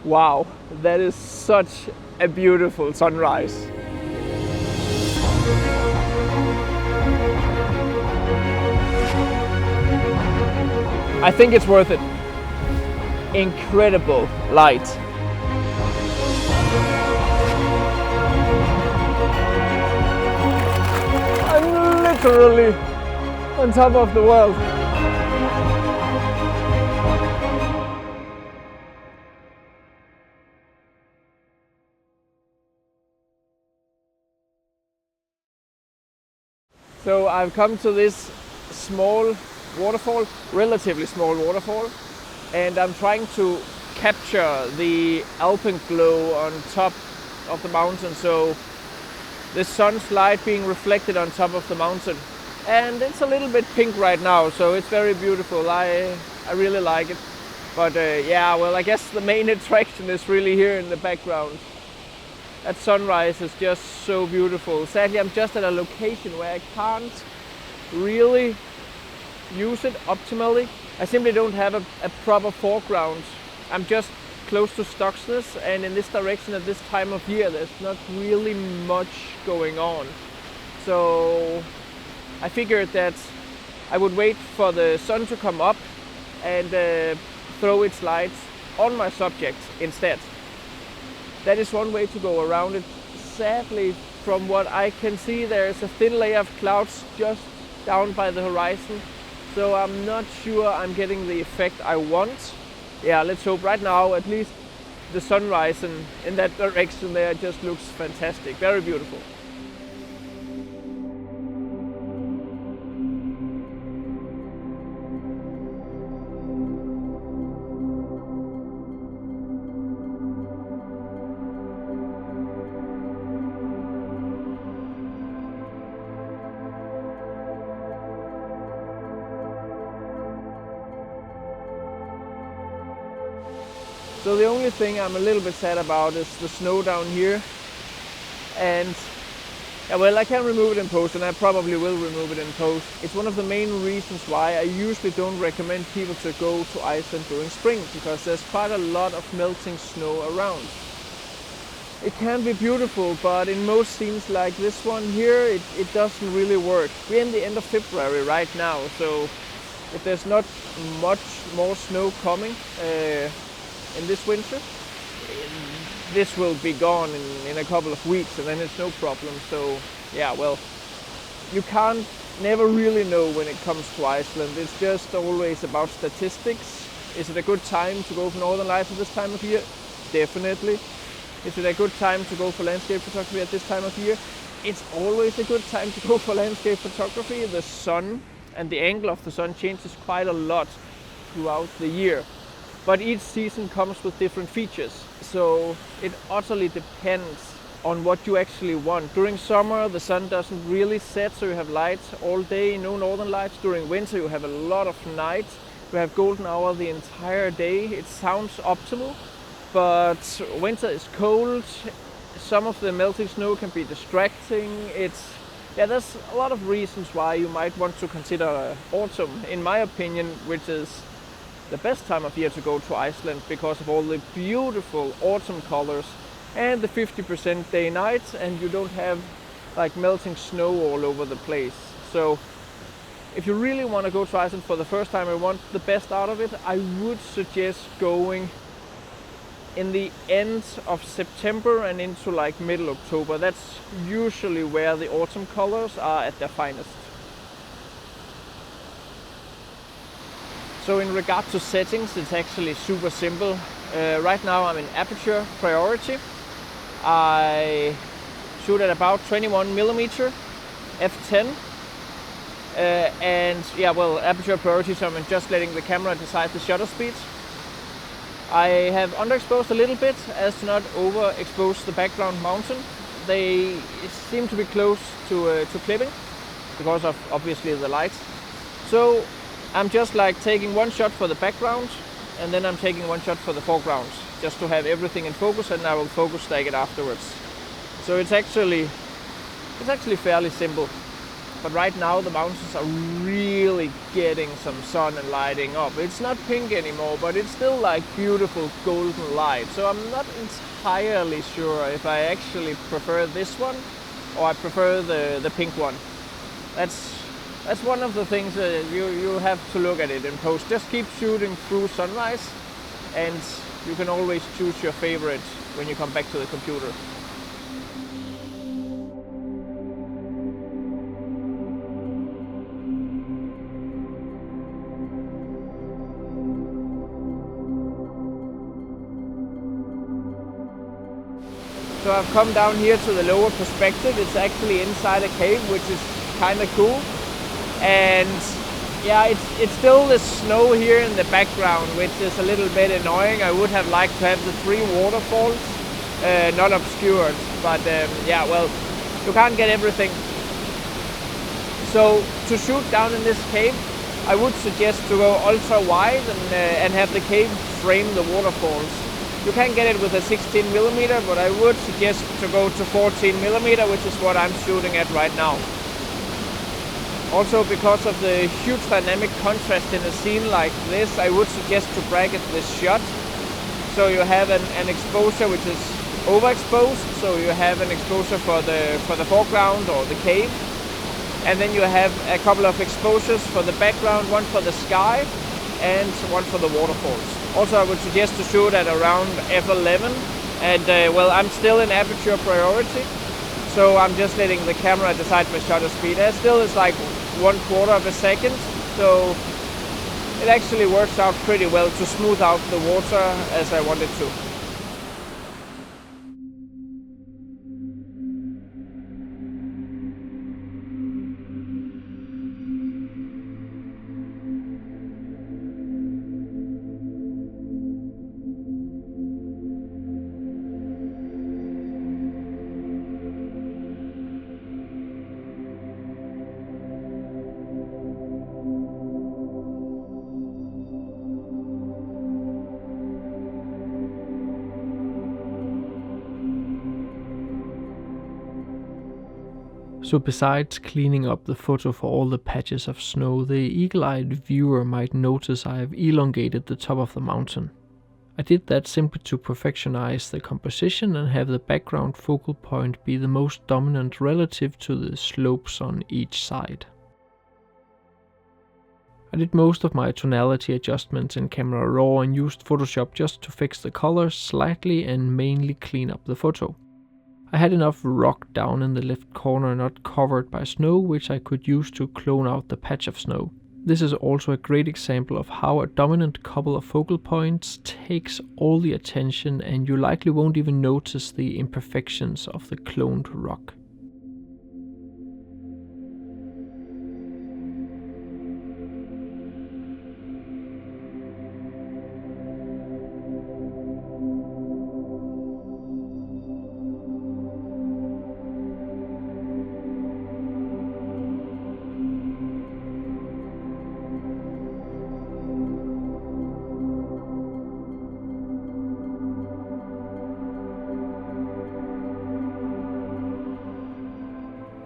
Wow, that is such a beautiful sunrise. I think it's worth it. Incredible light. I'm literally on top of the world. So I've come to this small waterfall, relatively small waterfall, and I'm trying to capture the alpenglow on top of the mountain. So the sun's light being reflected on top of the mountain. And it's a little bit pink right now, so it's very beautiful. I really like it. But yeah, well, I guess the main attraction is really here in the background. That sunrise is just so beautiful. Sadly, I'm just at a location where I can't really use it optimally. I simply don't have a proper foreground. I'm just close to Stocksness, and in this direction at this time of year there's not really much going on. So I figured that I would wait for the sun to come up and throw its light on my subject instead. That is one way to go around it. Sadly, from what I can see, there is a thin layer of clouds just down by the horizon. So I'm not sure I'm getting the effect I want. Yeah, let's hope. Right now, at least the sunrise in that direction there just looks fantastic. Very beautiful. So the only thing I'm a little bit sad about is the snow down here. And yeah, well, I can remove it in post, and I probably will remove it in post. It's one of the main reasons why I usually don't recommend people to go to Iceland during spring, because there's quite a lot of melting snow around. It can be beautiful, but in most scenes like this one here, it doesn't really work. We're in the end of February right now, so if there's not much more snow coming in this winter, this will be gone in a couple of weeks, and then it's no problem. So yeah, well, you can't never really know when it comes to Iceland. It's just always about statistics. Is it a good time to go for Northern Lights at this time of year? Definitely. Is it a good time to go for landscape photography at this time of year? It's always a good time to go for landscape photography. The sun and the angle of the sun changes quite a lot throughout the year. But each season comes with different features, so it utterly depends on what you actually want. During summer, the sun doesn't really set, so you have light all day, no northern lights. During winter, you have a lot of night. You have golden hour the entire day. It sounds optimal, but winter is cold. Some of the melting snow can be distracting. There's a lot of reasons why you might want to consider autumn, in my opinion, which is the best time of year to go to Iceland because of all the beautiful autumn colors and the 50% day night, and you don't have like melting snow all over the place. So if you really want to go to Iceland for the first time and want the best out of it, I would suggest going in the end of September and into like middle October. That's usually where the autumn colors are at their finest. So in regard to settings, it's actually super simple. Right now I'm in aperture priority. I shoot at about 21mm f10. And yeah, well, aperture priority, so I'm just letting the camera decide the shutter speed. I have underexposed a little bit as to not overexpose the background mountain. They seem to be close to clipping because of obviously the light. So I'm just like taking one shot for the background, and then I'm taking one shot for the foreground, just to have everything in focus, and I will focus tag it afterwards. So it's actually fairly simple. But right now the mountains are really getting some sun and lighting up. It's not pink anymore, but it's still like beautiful golden light. So I'm not entirely sure if I actually prefer this one or I prefer the pink one. That's one of the things that you have to look at it in post. Just keep shooting through sunrise and you can always choose your favorite when you come back to the computer. So I've come down here to the lower perspective. It's actually inside a cave, which is kind of cool. And yeah, it's still the snow here in the background, which is a little bit annoying. I would have liked to have the 3 waterfalls not obscured, but yeah, well, you can't get everything. So to shoot down in this cave, I would suggest to go ultra wide and have the cave frame the waterfalls. You can get it with a 16mm, but I would suggest to go to 14mm, which is what I'm shooting at right now. Also, because of the huge dynamic contrast in a scene like this, I would suggest to bracket this shot. So you have an exposure which is overexposed, so you have an exposure for the foreground or the cave. And then you have a couple of exposures for the background, one for the sky and one for the waterfalls. Also, I would suggest to shoot at around f11, and well, I'm still in aperture priority, so I'm just letting the camera decide my shutter speed. It still is like 1/4 of a second, so it actually works out pretty well to smooth out the water as I want it to. So besides cleaning up the photo for all the patches of snow, the eagle-eyed viewer might notice I have elongated the top of the mountain. I did that simply to perfectionize the composition and have the background focal point be the most dominant relative to the slopes on each side. I did most of my tonality adjustments in Camera Raw and used Photoshop just to fix the colors slightly and mainly clean up the photo. I had enough rock down in the left corner not covered by snow, which I could use to clone out the patch of snow. This is also a great example of how a dominant couple of focal points takes all the attention and you likely won't even notice the imperfections of the cloned rock.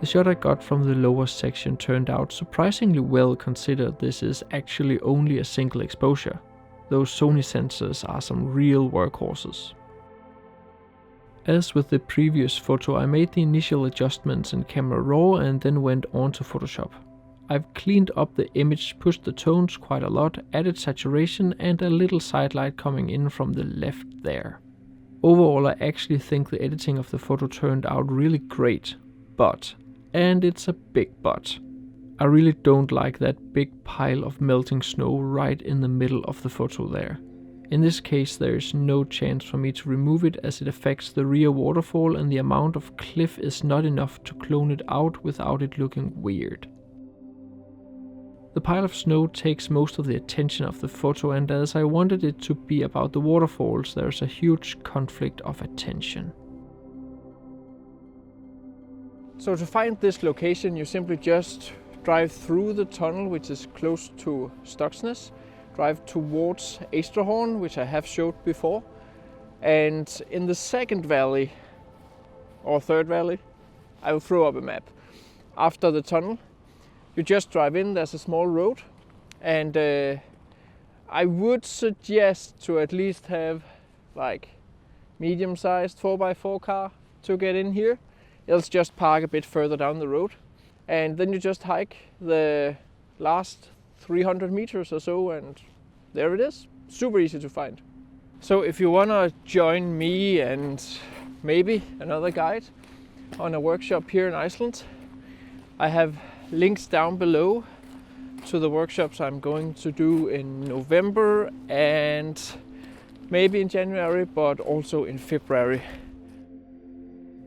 The shot I got from the lower section turned out surprisingly well considered this is actually only a single exposure. Those Sony sensors are some real workhorses. As with the previous photo, I made the initial adjustments in Camera Raw and then went on to Photoshop. I've cleaned up the image, pushed the tones quite a lot, added saturation and a little sidelight coming in from the left there. Overall, I actually think the editing of the photo turned out really great, but, and it's a big but, I really don't like that big pile of melting snow right in the middle of the photo there. In this case there is no chance for me to remove it as it affects the rear waterfall and the amount of cliff is not enough to clone it out without it looking weird. The pile of snow takes most of the attention of the photo, and as I wanted it to be about the waterfalls, there's a huge conflict of attention. So to find this location, you simply just drive through the tunnel, which is close to Stokksnes, drive towards Eystrahorn, which I have showed before, and in the second valley, or third valley, I will throw up a map. After the tunnel, You just drive in, there's a small road, and I would suggest to at least have like medium-sized 4x4 car to get in here. Else just park a bit further down the road, and then you just hike the last 300 meters or so, and there it is. Super easy to find. So if you want to join me and maybe another guide on a workshop here in Iceland, I have links down below to the workshops I'm going to do in November and maybe in January, but also in February.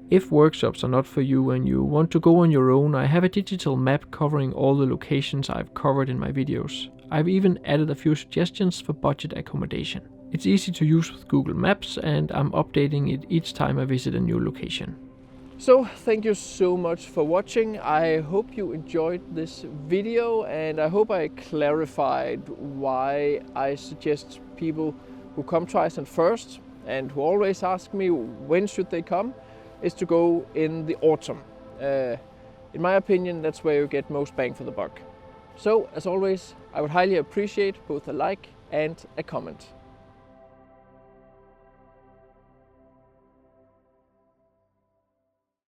If workshops are not for you and you want to go on your own, I have a digital map covering all the locations I've covered in my videos. I've even added a few suggestions for budget accommodation. It's easy to use with Google Maps, and I'm updating it each time I visit a new location. So thank you so much for watching. I hope you enjoyed this video, and I hope I clarified why I suggest people who come to Iceland first and who always ask me when should they come is to go in the autumn. In my opinion, that's where you get most bang for the buck. So as always, I would highly appreciate both a like and a comment.